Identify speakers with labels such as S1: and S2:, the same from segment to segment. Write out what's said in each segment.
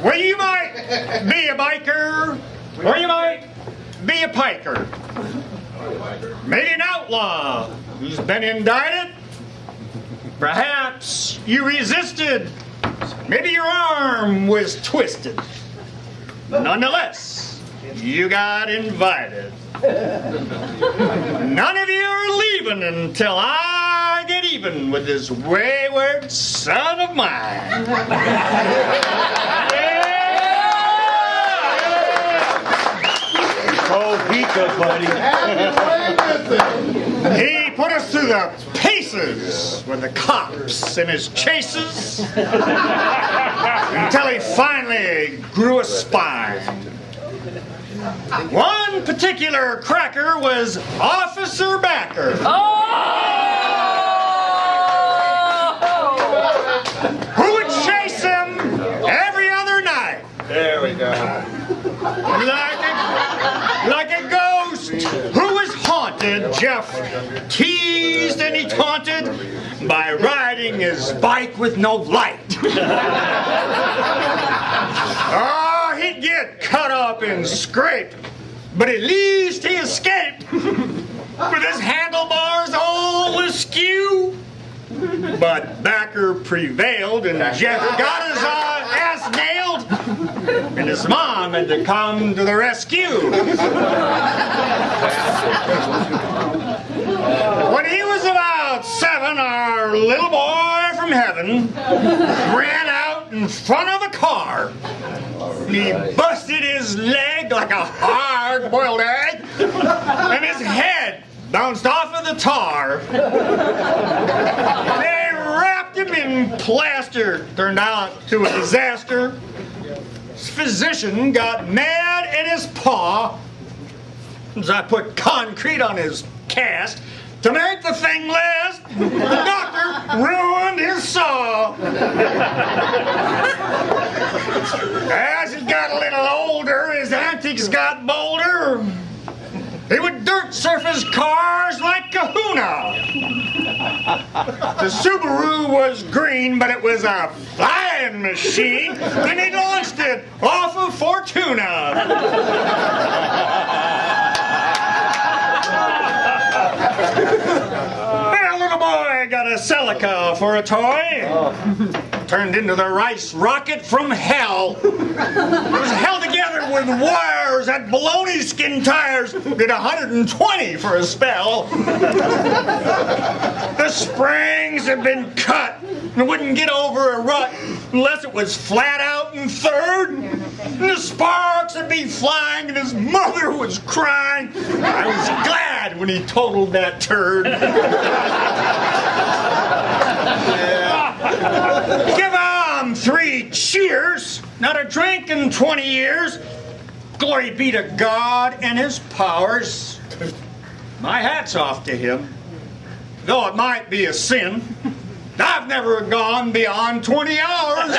S1: Well, you might be a biker, or you might be a piker. Maybe an outlaw who's been indicted. Perhaps you resisted. Maybe your arm was twisted. Nonetheless, you got invited. None of you are leaving until I get even with this wayward son of mine.
S2: Oh, Pika, buddy.
S1: He put us through the paces with the cops and his chases until he finally grew a spine. One particular cracker was Officer Backer. Who would chase him every other night.
S2: There we go.
S1: Like a ghost who was haunted. Jeff teased and he taunted by riding his bike with no light. Oh, he'd get cut up and scraped, but at least he escaped with his handlebars all askew. But Backer prevailed and Jeff got his ass nailed, and his mom had to come to the rescue. When he was about 7, our little boy from heaven ran out in front of a car. He busted his leg like a hard-boiled egg, and his head bounced off of the tar. They wrapped him in plaster. Turned out to a disaster. His physician got mad at his paw as I put concrete on his cast to make the thing last. The doctor ruined his saw. As he got a little older, his antics got bolder. He would dirt surf his cars like Kahuna. The Subaru was green, but it was a flying machine, and he launched it off of Fortuna. Our little boy got a Celica for a toy. Turned into the rice rocket from hell. It was held together with wires at baloney skin tires. Did 120 for a spell. The springs had been cut and wouldn't get over a rut unless it was flat out in third. And the sparks would be flying and his mother was crying. I was glad when he totaled that turd. Give 3 cheers, not a drink in 20 years. Glory be to God and his powers. My hat's off to him. Though it might be a sin, I've never gone beyond 20 hours.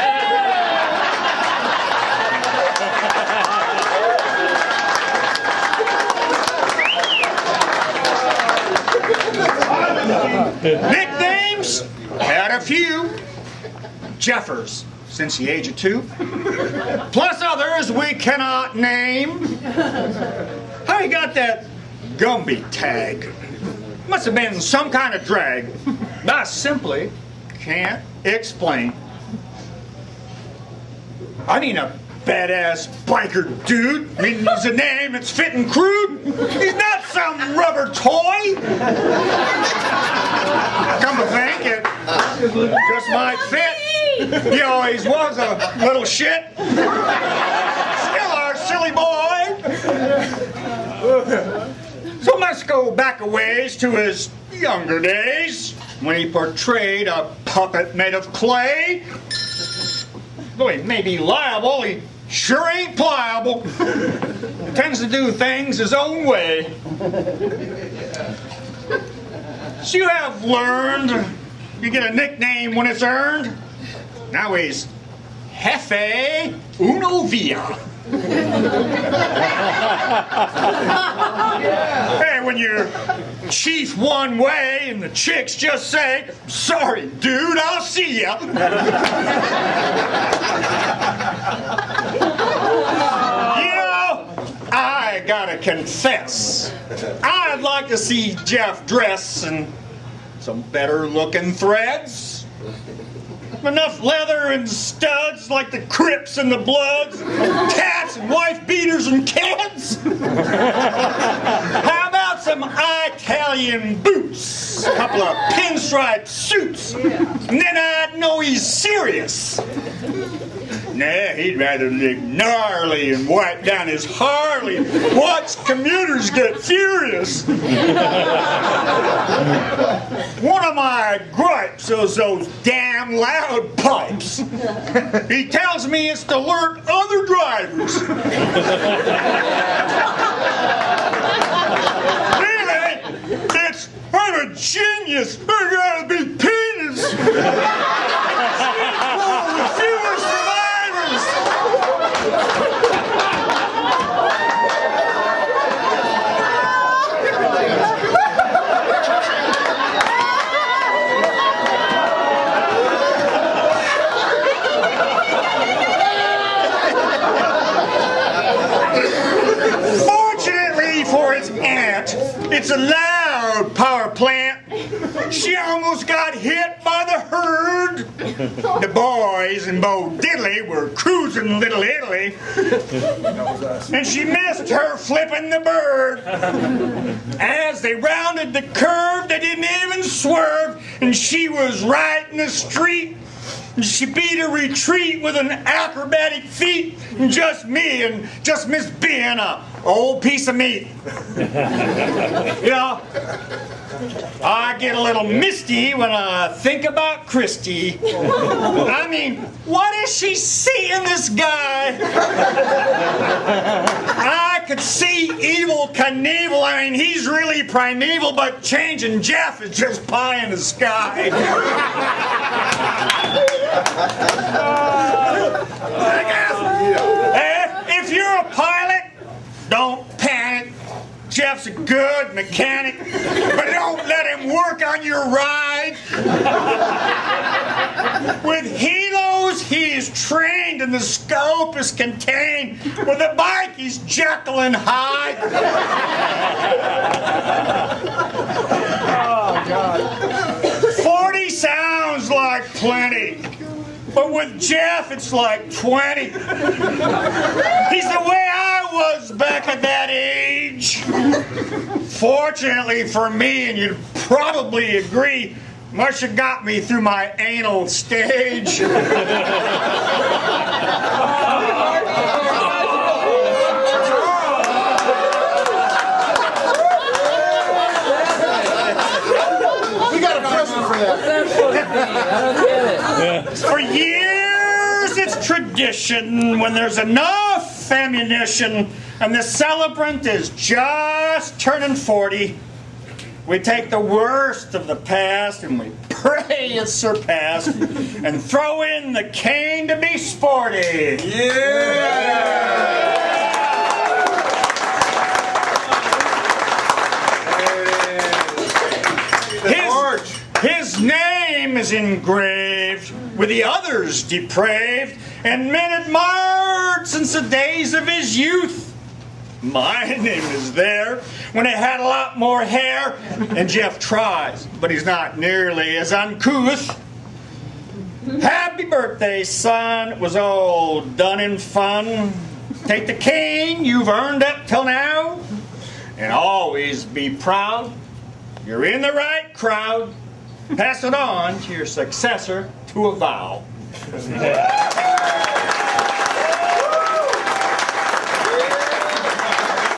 S1: Nicknames? Had a few. Jeffers, since the age of 2. Plus others we cannot name. How he got that Gumby tag? Must have been some kind of drag. I simply can't explain. I mean, a badass biker dude. I mean, it's a name that's fitting crude. He's not some rubber toy. Come to think, it just might fit. He always was a little shit. Still our silly boy. So let's go back a ways to his younger days when he portrayed a puppet made of clay. Though he may be liable, he sure ain't pliable. Tends to do things his own way. So you have learned you get a nickname when it's earned. Now he's Jefe Uno Villa. Hey, when you're chief one way and the chicks just say, "Sorry, dude, I'll see ya." I gotta confess, I'd like to see Jeff dress in some better looking threads. Enough leather and studs like the Crips and the Bloods, cats and wife beaters and kids. How about some Italian boots, a couple of pinstripe suits, and then I'd know he's serious. Nah, he'd rather look gnarly and wipe down his Harley, watch commuters get furious. One of my gripes is those damn loud pipes. He tells me it's to alert other drivers. Really? I'm a genius. I gotta be penis. Fewer survivors. Fortunately for its aunt, it's a loud power plant. She almost got hit by the herd. The boys in Bo Diddley were cruising Little Italy, and she missed her flipping the bird. As they rounded the curve, they didn't even swerve, and she was right in the street. She beat a retreat with an acrobatic feat, and just me and just missed being a old piece of meat. You know, I get a little misty when I think about Christy. I mean, what does she see in this guy? I could see Evil Knievel. I mean, he's really primeval, but changing Jeff is just pie in the sky. If you're a pilot, don't panic. Jeff's a good mechanic, but don't let him work on your ride. With helos, he's trained and the scope is contained. With a bike, he's Jekyll and Hyde. Oh, God. 40 sounds like plenty. But with Jeff, it's like 20. He's the way I was back at that age. Fortunately for me, and you'd probably agree, Marcia got me through my anal stage. For years it's tradition, when there's enough ammunition and the celebrant is just turning 40, we take the worst of the past and we pray it's surpassed and throw in the cane to be sporty. Yeah! His name is engraved with the others depraved and men admired since the days of his youth. My name is there when it had a lot more hair, and Jeff tries, but he's not nearly as uncouth. Happy birthday, son. It was all done in fun. Take the cane you've earned up till now, and always be proud. You're in the right crowd. Pass it on to your successor to a vow.